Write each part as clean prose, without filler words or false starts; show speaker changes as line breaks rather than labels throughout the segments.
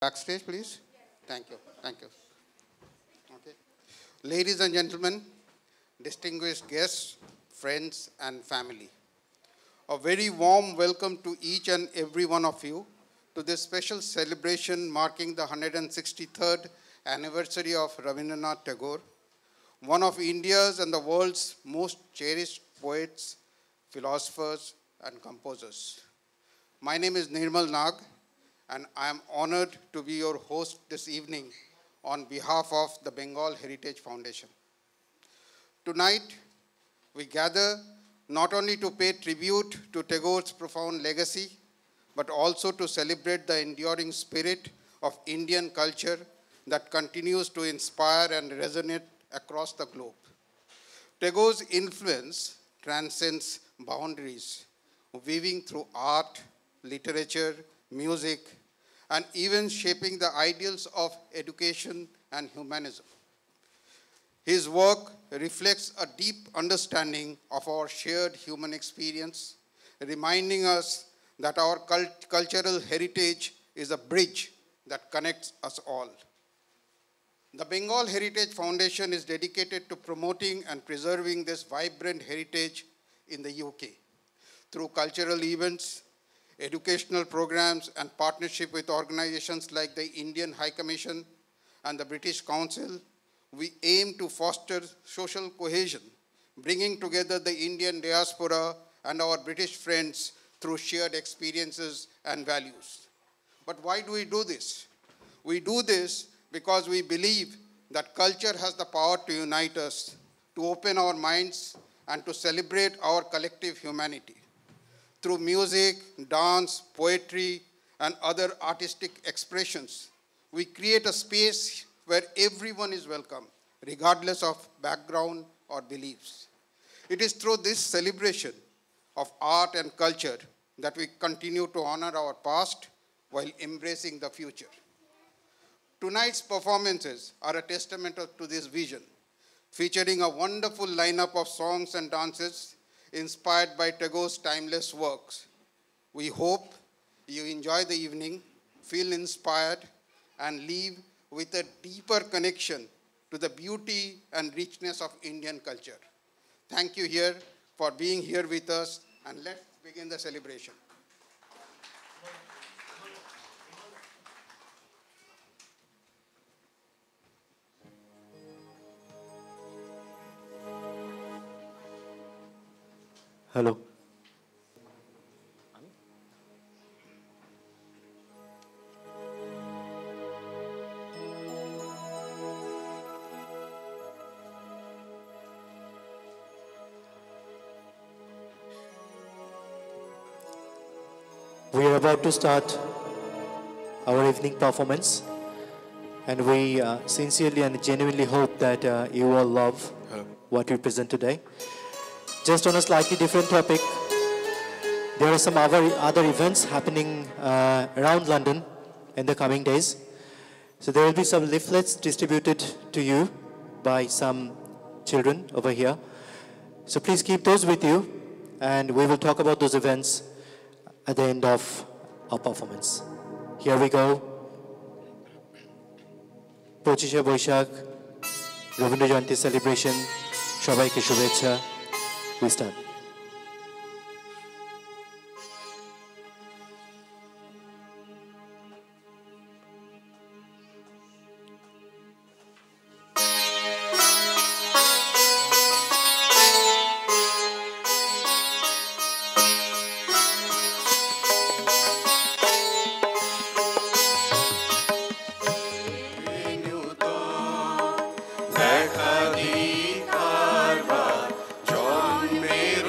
Backstage, please. Thank you. Thank you. Okay. Ladies and gentlemen, distinguished guests, friends, and family, a very warm welcome to each and every one of you to this special celebration marking the 163rd anniversary of Rabindranath Tagore, one of India's and the world's most cherished poets, philosophers, and composers. My name is Nirmal Nag, and I am honored to be your host this evening on behalf of the Bengal Heritage Foundation. Tonight, we gather not only to pay tribute to Tagore's profound legacy, but also to celebrate the enduring spirit of Indian culture that continues to inspire and resonate across the globe. Tagore's influence transcends boundaries, weaving through art, literature, music, and even shaping the ideals of education and humanism. His work reflects a deep understanding of our shared human experience, reminding us that our cultural heritage is a bridge that connects us all. The Bengal Heritage Foundation is dedicated to promoting and preserving this vibrant heritage in the UK. Through cultural events, educational programs, and partnership with organizations like the Indian High Commission and the British Council, we aim to foster social cohesion, bringing together the Indian diaspora and our British friends through shared experiences and values. But why do we do this? We do this because we believe that culture has the power to unite us, to open our minds, and to celebrate our collective humanity. Through music, dance, poetry, and other artistic expressions, we create a space where everyone is welcome, regardless of background or beliefs. It is through this celebration of art and culture that we continue to honor our past while embracing the future. Tonight's performances are a testament to this vision, featuring a wonderful lineup of songs and dances inspired by Tagore's timeless works. We hope you enjoy the evening, feel inspired, and leave with a deeper connection to the beauty and richness of Indian culture. Thank you here for being here with us, and let's begin the celebration.
Hello. We are about to start our evening performance, and we sincerely and genuinely hope that you all love what we present today. Just on a slightly different topic, there are some other events happening around London in the coming days. So there will be some leaflets distributed to you by some children over here. So please keep those with you, and we will talk about those events at the end of our performance. Here we go. Pochishe Boishakh, Rabindra Jayanti celebration, Shobaike Shubhechha. We start.
দেখা দিই কারবার জন্মের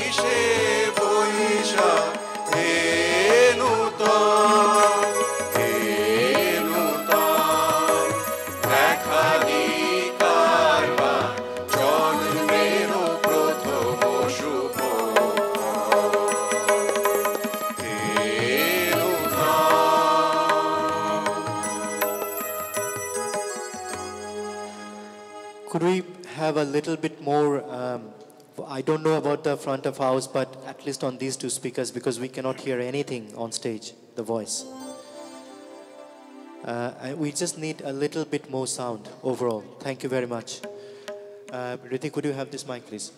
এসে বৈশা হে নূতন দেখালি কারবার জন্মের প্রথম শুভ
Could we have a little bit more? I don't know about the front of house, but at least on these two speakers, because we cannot hear anything on stage, the voice. And we just need a little bit more sound overall. Thank you very much. Ritik, could you have this mic, please?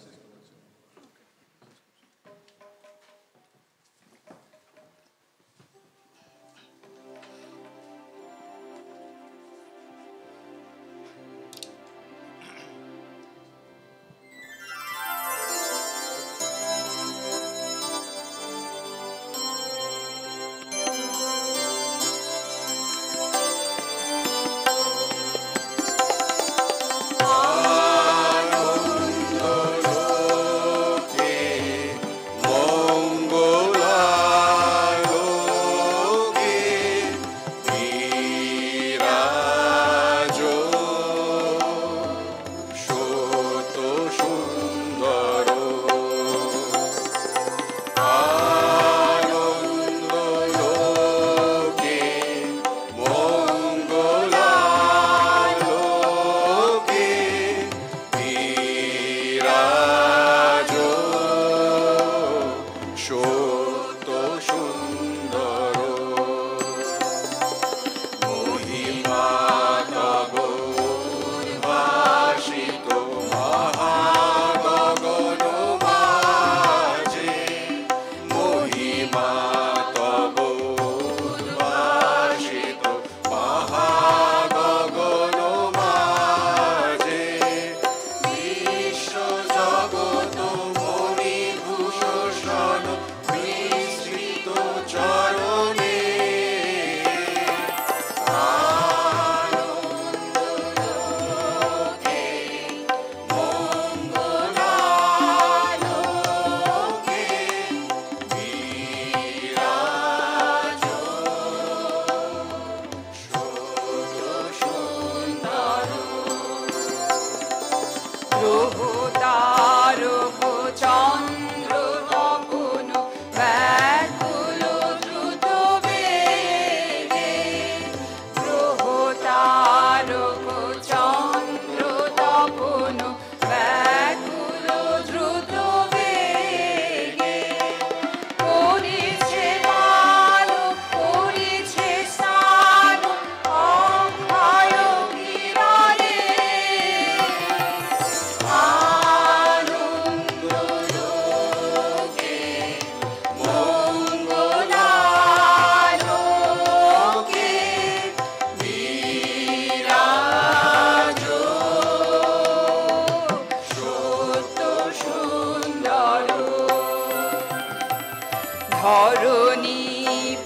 ধরণী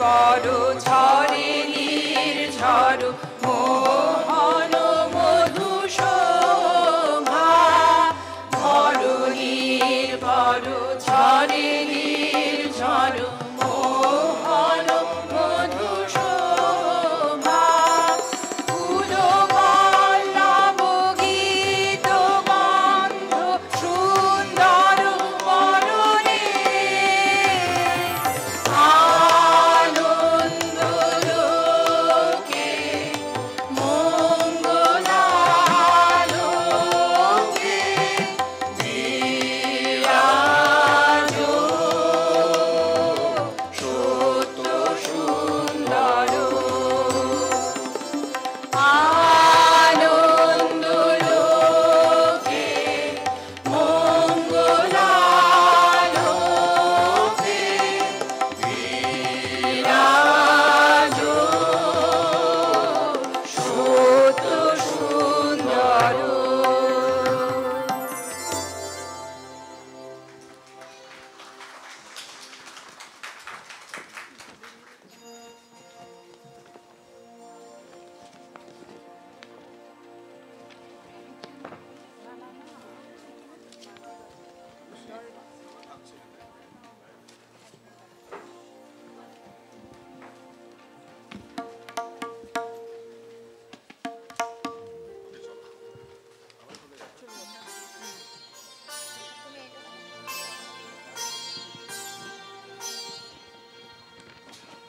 পর ঝরে নির্ঝর মোহন মধুশোভা ধরণীর পর ঝরে নির্ঝর মোহন মধুশোভা ফুলবল্লভ গীত গন্ধ সুন্দর বরণে আনন্দ লোকে মঙ্গলালোকে বিরাজ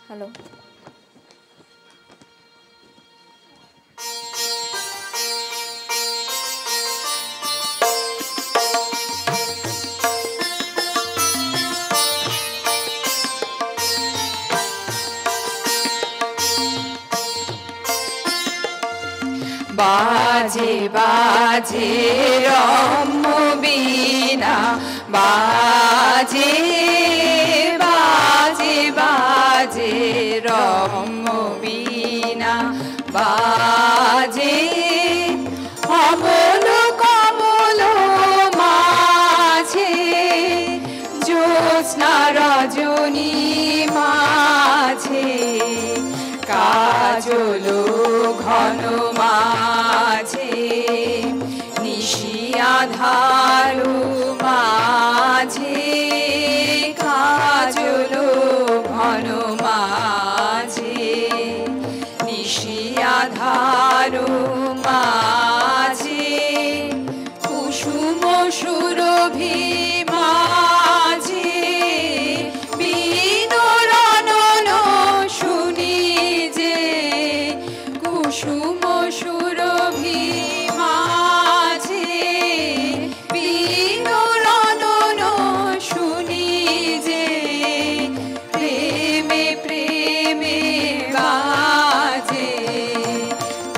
hello.
বাজে বাজে রম্য বীণা, বাজে বাজে বাজে রম্য বীণা, বাজে অমল কমল মাঝে, জ্যোৎস্না রজনী মাঝে, কাজল ঘন মাঝে, নিশি আধার মাঝে, কাজল ঘন মাঝে, নিশি আধার মাঝে, কুসুম সুরভি মাঝে, বিনোরণন শুনি যে, কুসুম সুরভি মাঝে, বিনোরণন শুনি যে, প্রেমে প্রেমে বাজে,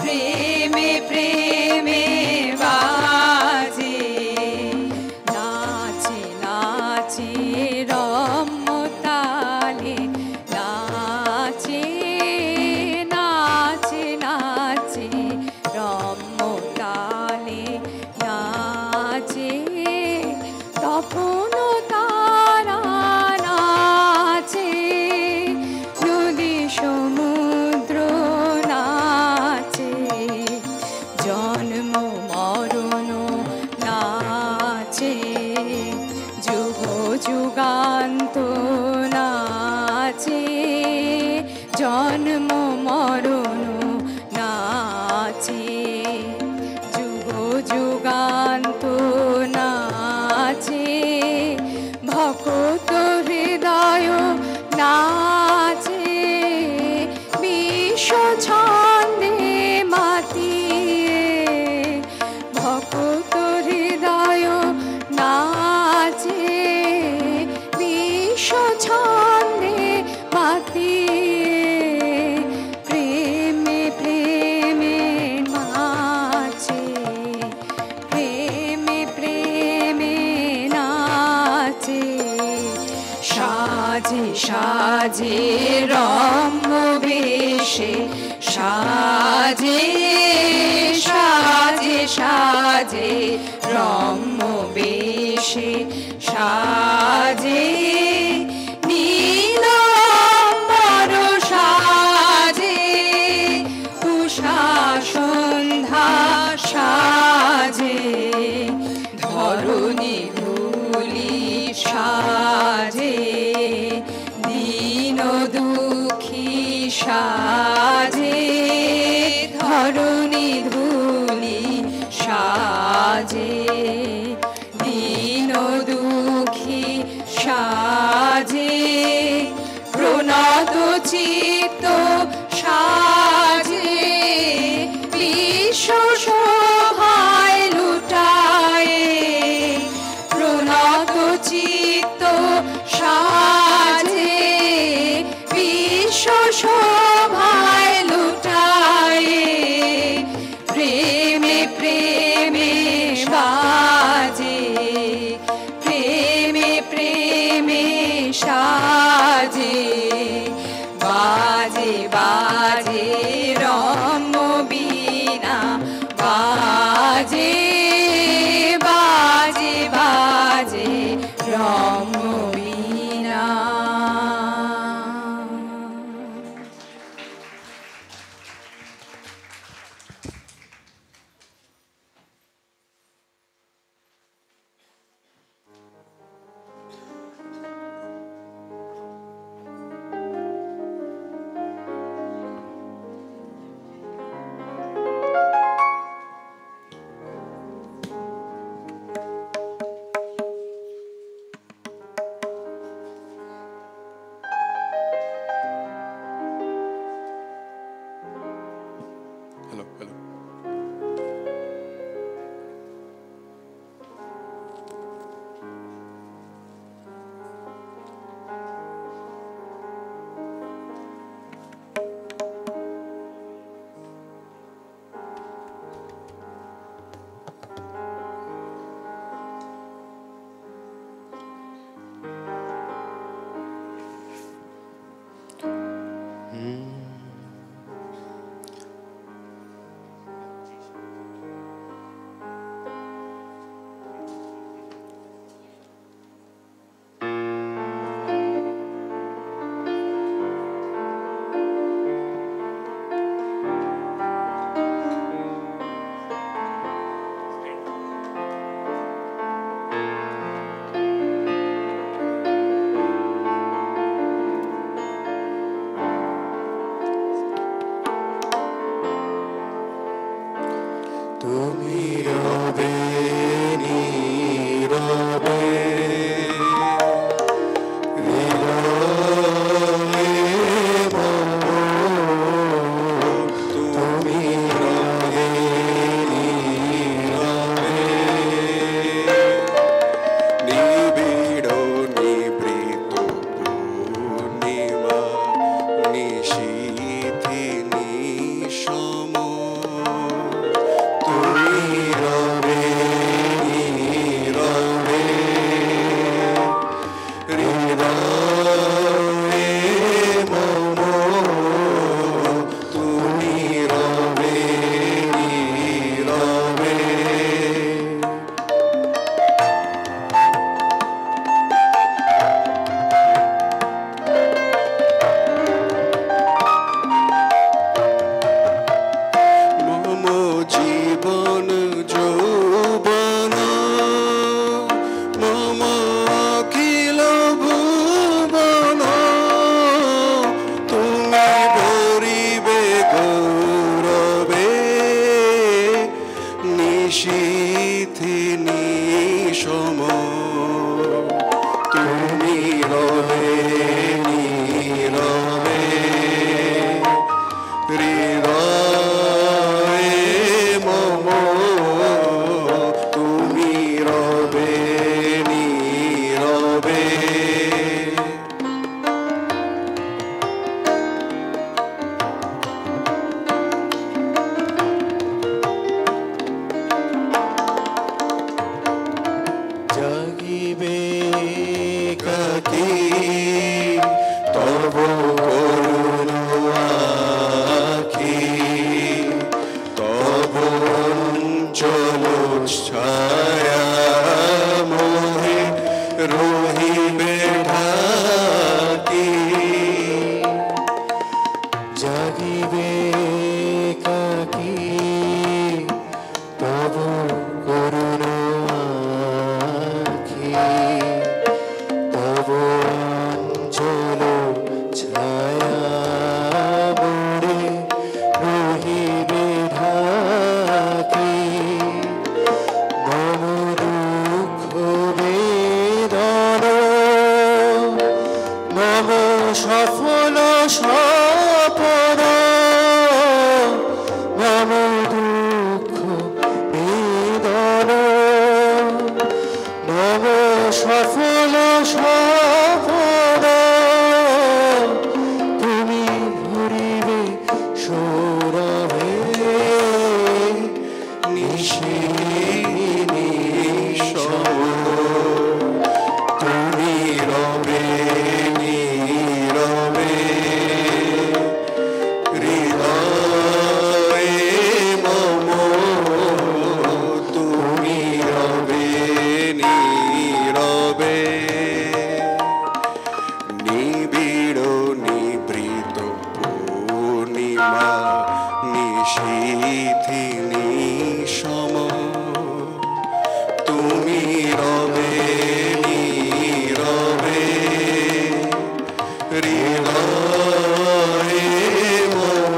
প্রেমে প্রেমে বাজে, নাচে নাচে রম্য তালে, নাচে নাচে নাচে রম্য তালে, নাচে তপন তারা, নাচে নদী সমুদ্র, নাচে জন্ম মরণ, নাচে যুগ যুগান্ত, নাচে জন্ম মরণ, নাচে যুগ যুগান্ত, নাচে ভক্ত হৃদয়, নাচে বিশ্ব ছন্দে মাতিয়ে, ভক্ত হৃদয় নাচে বিশ্ব ছন্দে মাতিয়ে, প্রেমে প্রেমে নাচে, প্রেমে প্রেমে নাচে, সাজে সাজে রম্য বেশে, সাজে সাজে সাজে রম্য বেশে, সাজে নীল অম্বর সাজে, উষা সন্ধ্যা সাজে, ধরণী ধূলি সাজে, দীন দুঃখী সাজে, ধরণী ধূলি সাজে, দীন দুঃখী সাজে, প্রণত চিত্ত সাজে, বিশ্ব শোভায় লুটায়ে, প্রণত চিত্ত সাজে, বিশ্ব শোভায় লুটায়ে, প্রেমে প্রেমে বাজে, প্রেমে প্রেমে সাজে, বাজে বাজে রম্য বীণা, বাজে বাজে বাজে রম্য বীণা।
নীরবে নীরবে হৃদয়ে মম তুমি রবে নীরবে
জাগিবে
কাকি তব করুণ আখি তব অঞ্চল ছায়া মোহে রহিবে ঢাকি
জাগিবে কাকি তব করুণ আখি তব অঞ্চল ছায়া মোরে রহিবে ঢাকি মম দুঃখ বেদন মম সফল সপন মম দুঃখ বেদন মম সফল সপন তুমি ভরিবে সৌরভে
নিশি নিশম তুমি রবে নীরবে হৃদয়ে মম তুমি রবে নীরবে নিবিড় নিবৃত পূর্ণিমা নিশীথি নিশম তুমি রবে নীরবে হৃদয়ে মম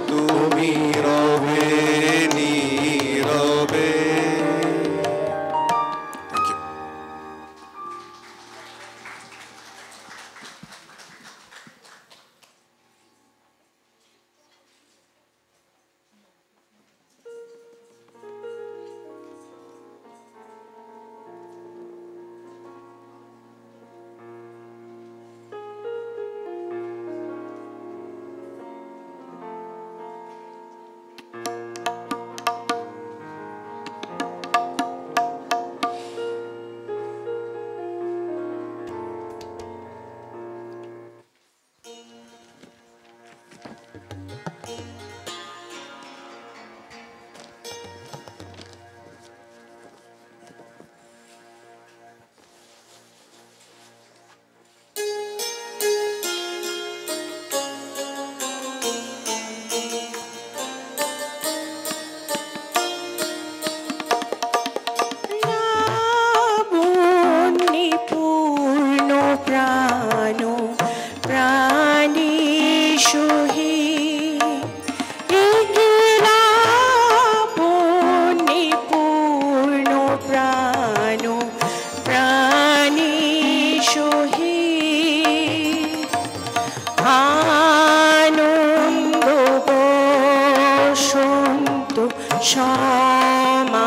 তুমি রবে নীরবে Thank you.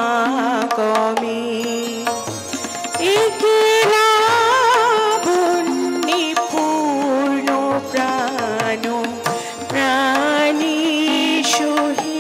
সমাগমে একেলা বন্যে পূর্ণ প্রাণ প্রাণী সহিত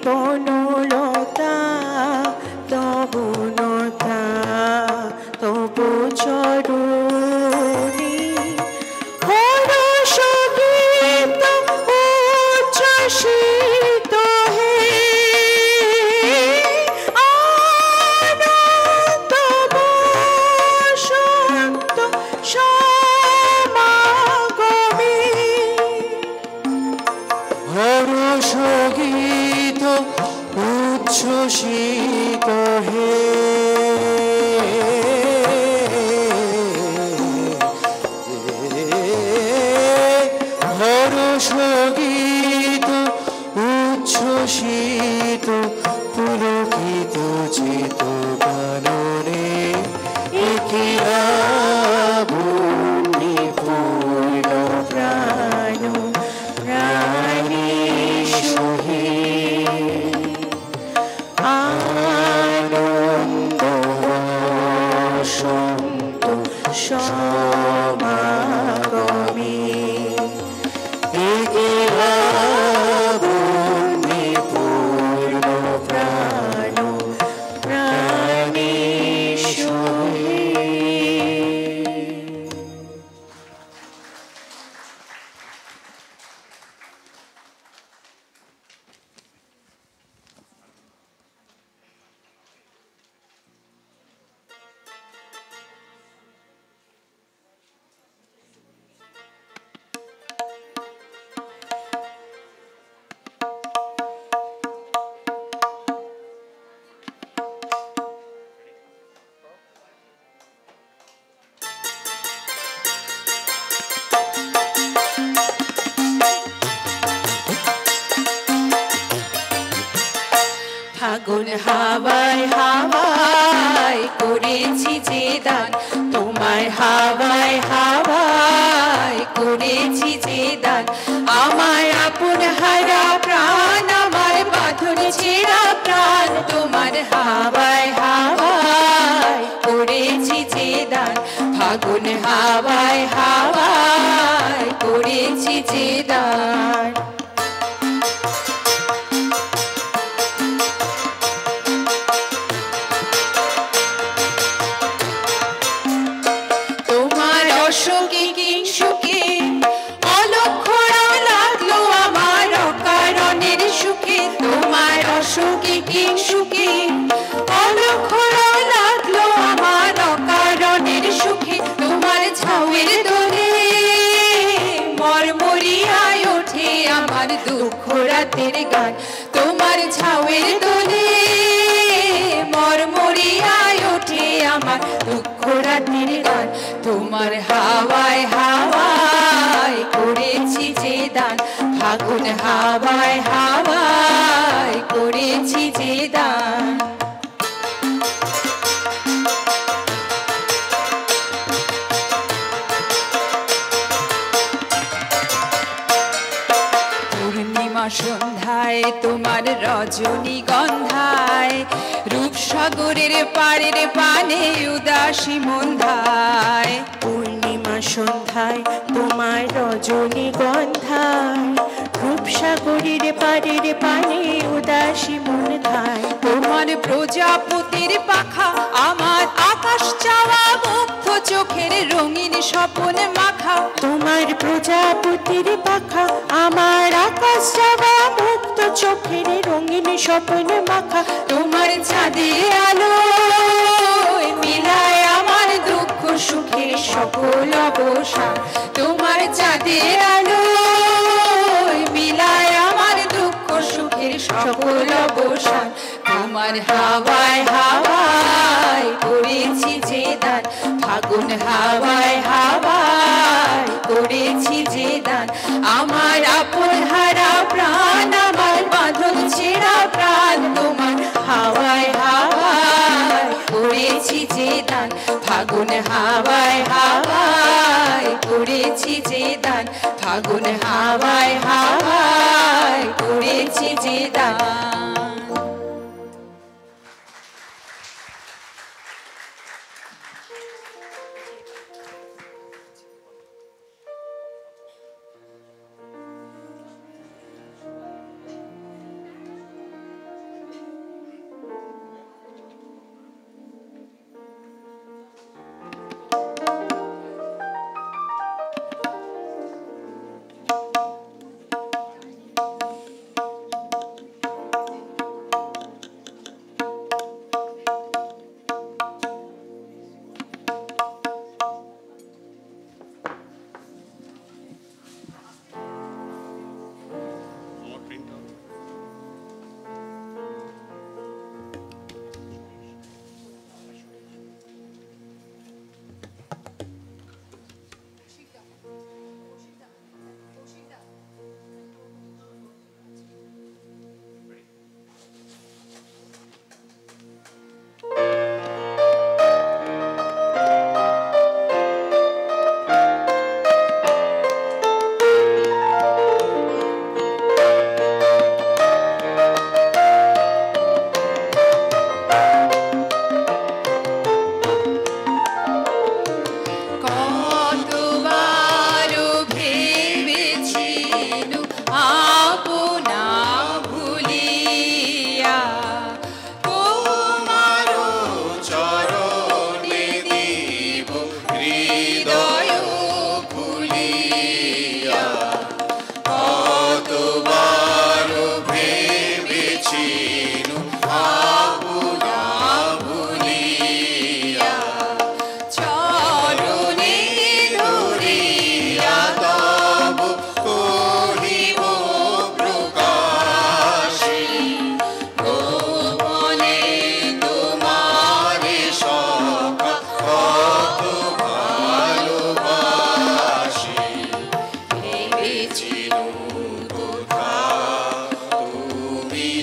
বনলতা তবনতা তবু চরণী হরষ গীত উচ্ছ্বসিত হে আনন্দ বসন্ত সমাগমে
হরষ গীত উচ্ছ্বসিত হে হরষ গীত উচ্ছ্বসিত পুলকিত চিত কাননে একিরা ভূমি পূর্ণ
প্রাণ প্রাণী সহে আনন্দ বসন্ত সমাগমে
একিরা ভূমি পূর্ণ
প্রাণ প্রাণী সহে ফাগুন হাওয়ায় হাওয়ায় করেছি যে দান তোমায় হাওয়ায় হাওয়ায় করেছি যে দান আমায় আপন হারা প্রাণ আমার বাঁধন ছেঁড়া প্রাণ তোমার হাওয়ায় হাওয়ায় করেছি যে দান ফাগুন হাওয়ায় হাওয়ায় করেছি যে দান তোমার অসুখে কিংসুখে অলক্ষণা লাগলো আমার অকারণের সুখে তোমার অসুখে কিংসুখে অলক্ষণা লাগলো আমার অকারণের সুখে তোমার ঝাউয়ের দোলে মরমরিয়ায় ওঠে আমার দুঃখ রাতের গান তোমার ঝাউয়ের দোলে মরমরিয়ায় ওঠে আমার দুঃখ রাতের গান তোমার হাওয়ায় হাওয়ায় করেছি যে দান ফাগুন হাওয়ায় হাওয়ায় করেছি যে দান পূর্ণিমা সন্ধ্যায় তোমার রজনীগন্ধায় রূপসাগরের পাড়ের পানে উদাসী মন্ধায় পূর্ণিমা সন্ধ্যায় তোমার রজনীগন্ধায় রূপসাগরের পাড়ের পানে উদাসী মন্ধায় তোমার প্রজাপতির পাখা আমার আকাশ চাওয়া মুগ্ধ চোখের রঙিন স্বপন মাখা তোমার প্রজাপতির পাখা আমার আকাশ চাওয়া মুগ্ধ চোখের রঙিন স্বপন মাখা তোমার চাঁদের আলো মিলায় আমার দুঃখ সুখের সকল অবসান তোমার চাঁদের আলো মিলায় আমার দুঃখ সুখের সকল অবসান তোমার হাওয়ায় হাওয়ায় করেছি যে দান ফাগুন হাওয়ায় হাওয়ায় করেছি যে দান আমার আপন হারা প্রাণ আমার বাঁধন ছেঁড়া প্রাণ তোমার হাওয়ায় হাওয়ায় করেছি যে দান ফাগুন হাওয়ায় হাওয়ায় করেছি যে দান ফাগুন হাওয়ায় হাওয়ায় করেছি যে দান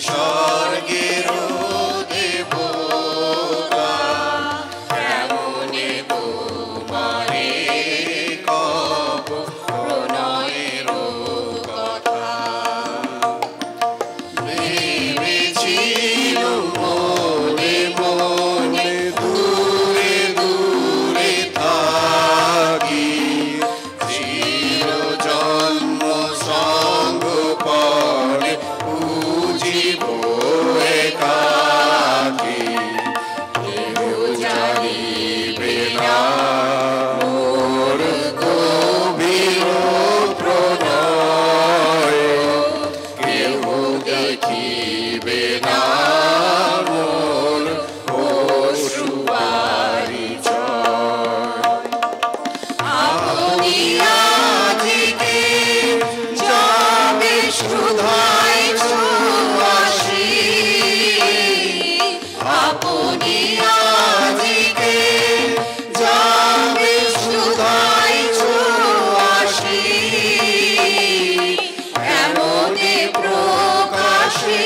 স্বর্গের দেবতা কেমনে তোমারে কব প্রণয়ের কথা ভেবেছিল মনে মনে দূরে দূরে থাকি চির জন্ম সঙ্গ পরে বুঝিব একাকী কেহ জানিবে না মোর গভীর প্রণয় কেহ দেখিবে না মোর অশ্রু পরিচয় আপনি আজিকে যাবে সুধায় সুবাসী আপনি আজিকে যাবে সুধায় সুবাসী এমনে প্রকাশে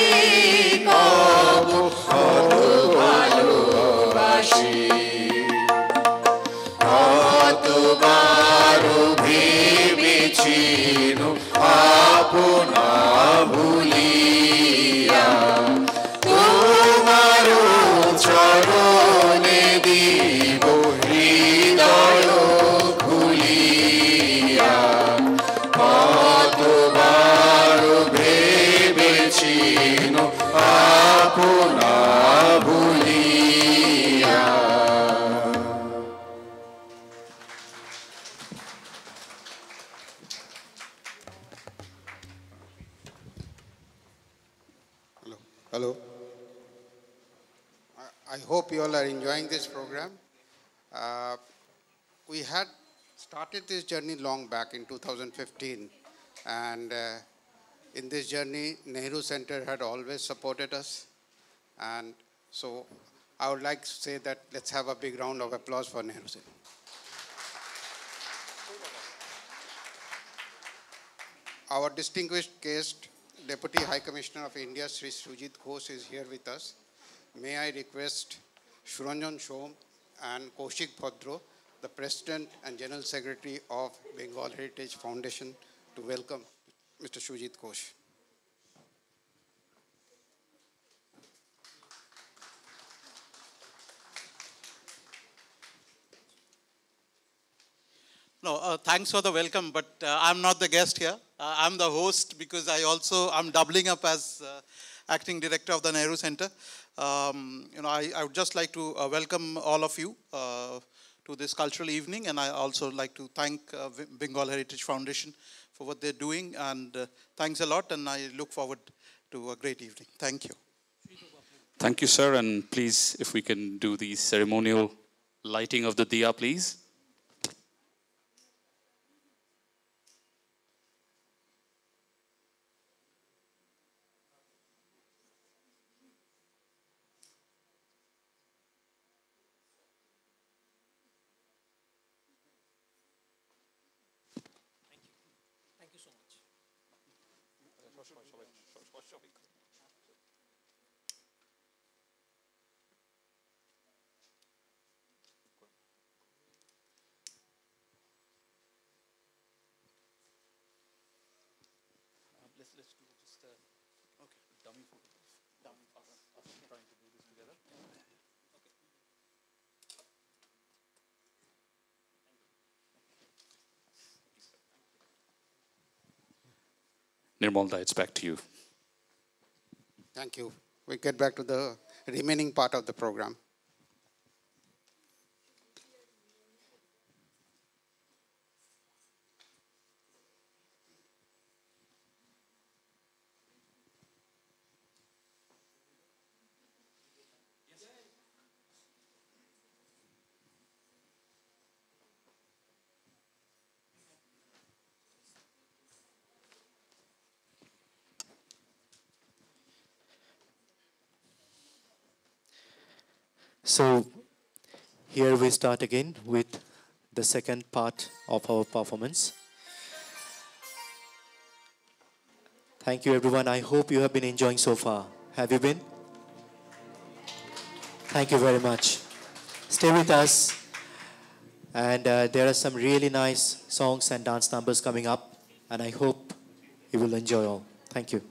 কব কত ভালোবাসি কতবার ভেবেছিল আপনা ভুলিয়া তোমার চরণে দিব হৃদয় খুলিয়া কতবার ভেবেছিল আপনা ভুলিয়া
Hello. Hello. I hope you all are enjoying this program. We had started this journey long back in 2015, and in this journey, Nehru Center had always supported us. And so I would like to say that let's have a big round of applause for Nehru Center. Our distinguished guest, Deputy High Commissioner of India, Sri Sujit Ghosh, is here with us. May I request Suranjan Shom and Kaushik Bhadro, the President and General Secretary of Bengal Heritage Foundation, to welcome Mr. Sujit Ghosh.
No, thanks for the welcome, but I'm not the guest here. I'm the host because I'm doubling up as acting director of the Nehru Center. I would just like to welcome all of you to this cultural evening, and I also like to thank Bengal Heritage Foundation for what they're doing, and thanks a lot, and I look forward to a great evening. Thank you.
Thank you, sir, and please, if we can do the ceremonial lighting of the diya, please. Let's do just a dummy photograph. Trying to do this together. Nirmalda, it's back to you.
Thank you. We get back to the remaining part of the program.
So here we start again with the second part of our performance. Thank you everyone. I hope you have been enjoying so far. Have you been? Thank you very much. Stay with us. And there are some really nice songs and dance numbers coming up. And I hope you will enjoy all. Thank you.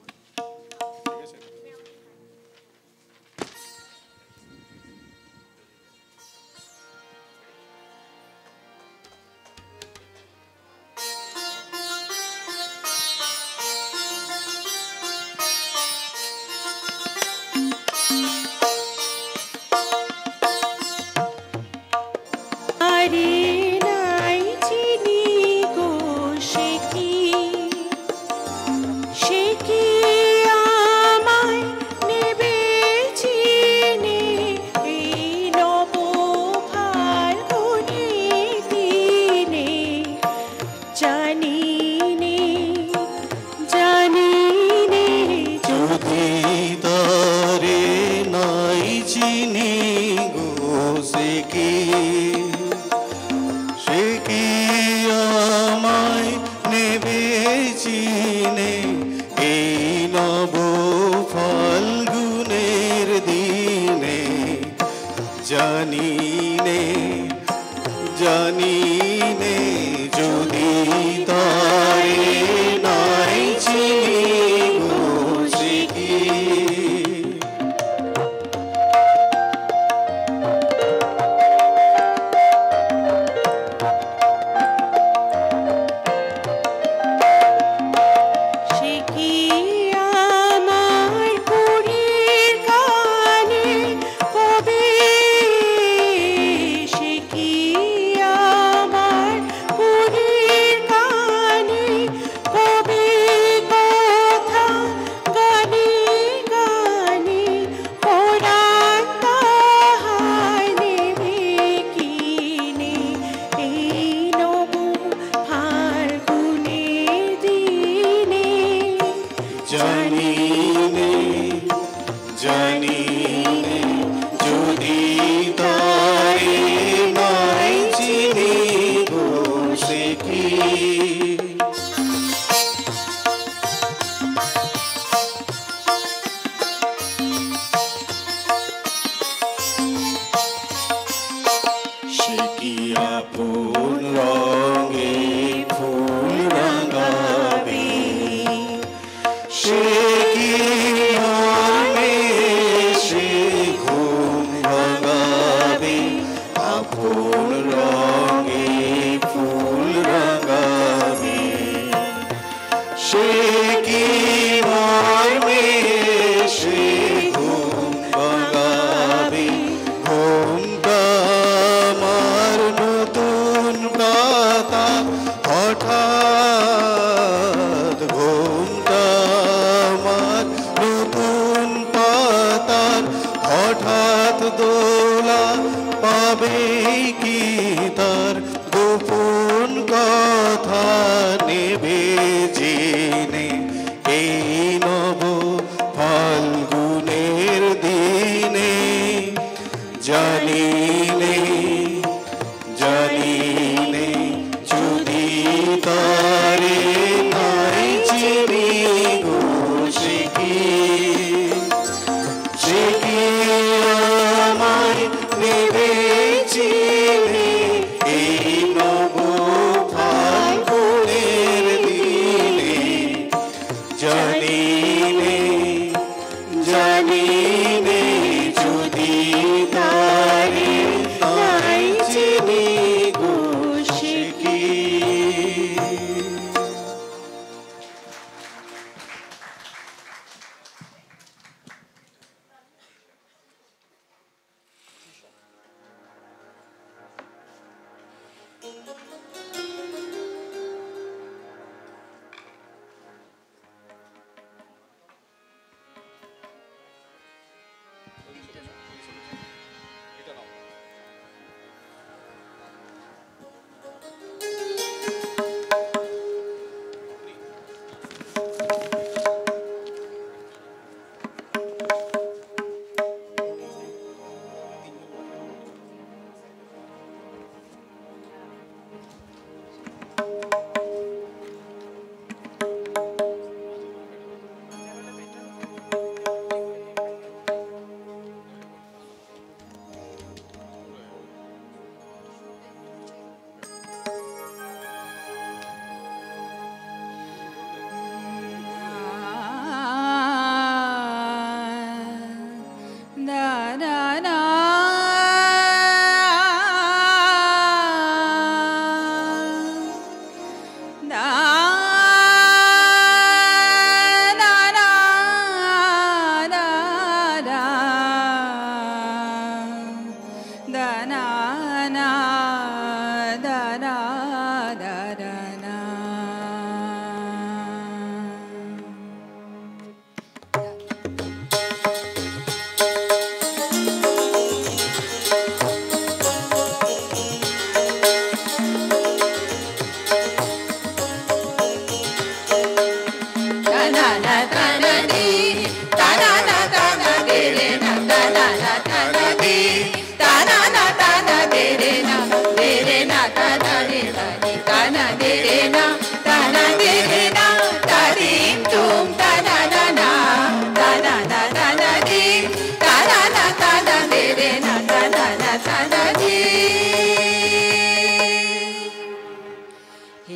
ধানা দি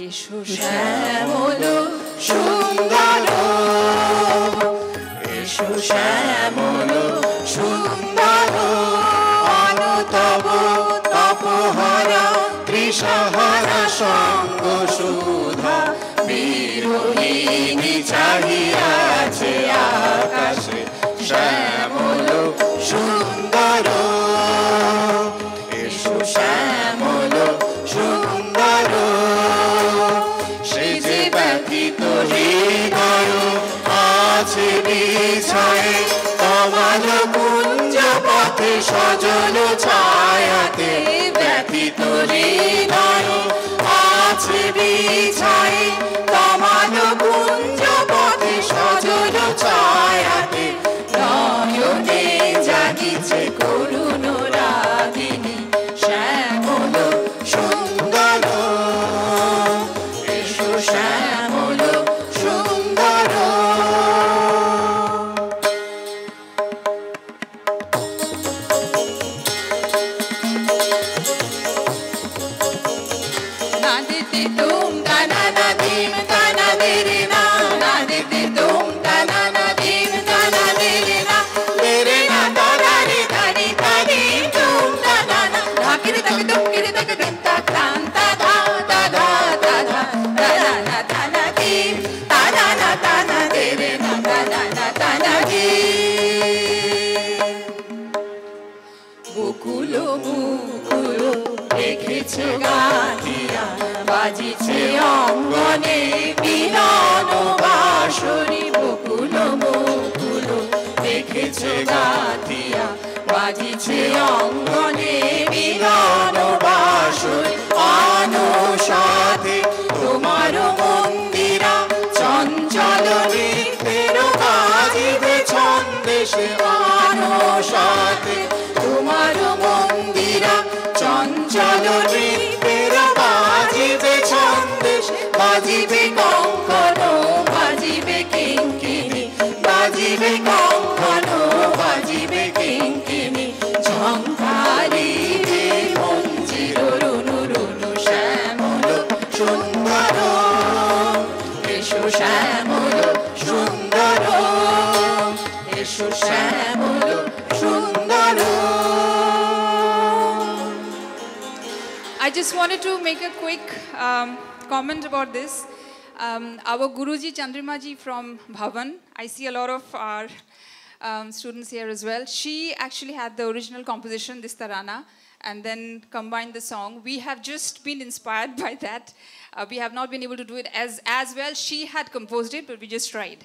এসো শ্যামল সুন্দর এসো শ্যামল সুন্দর অনুতব তপহারা তৃষাহারা সঙ্গ সুধা বিরোহিণী চাহিয়াছে আকাশে শ্যামল সুন্দর এসো শ্যামল সুন্দর সে যে ব্যথিত হৃদয় আছে বিছায়ে কমল কুঞ্জ পথে সজল ছায়াতে ব্যথিত হৃদয় আছে বিছায়ে কমল কুঞ্জ পথে সজল ছায়াতে নয়নে জাগিছে করুণ রাগিনী শ্যামল সুন্দর এসো শ্যামল সুন্দর না দিতে তুম দানা না দিম দানা দেরে না না দিতে তুম দানা না দিম দানা দেরে না দেরে না দানা রে দানি দানি তুম দানা না ধাকিরে ধাকি দুকিরে ধাকি দিম তা তান তা ধা তা ধা তা ধা দানা না দানা দিম দানা না দানা দেরে না দানা না দানা দিম বকুল মুকুল রেখেছে গাঁথিয়া বাজিছে অঙ্গনে মিলন বাঁশরি বকুল মুকুল রেখেছে গাঁথিয়া বাজিছে অঙ্গনে মিলন বাঁশরি অনুসাধে তোমার মন্দিরা চঞ্চল নৃত্যের বাজিবে ছন্দেশে অনুসাধে তোমার মন্দিরা চঞ্চল নৃত্যের বাজিবে ছন্দেশ বাজিবে কঙ্কন বাজিবে কিঙ্কিণী বাজিবে কঙ্কন বাজিবে কিঙ্কিণী ঝঙ্কারিবে মঞ্জির রুনু রুনু শ্যামল সুন্দর এসো শ্যামল সুন্দর এসো শ্যামল সুন্দর
I just wanted to make a quick comment about this. Our Guruji Chandrimaji from Bhavan, I see a lot of our students here as well. She actually had the original composition, this Tarana, and then combined the song. We have just been inspired by that. We have not been able to do it as well. She had composed it, but we just tried.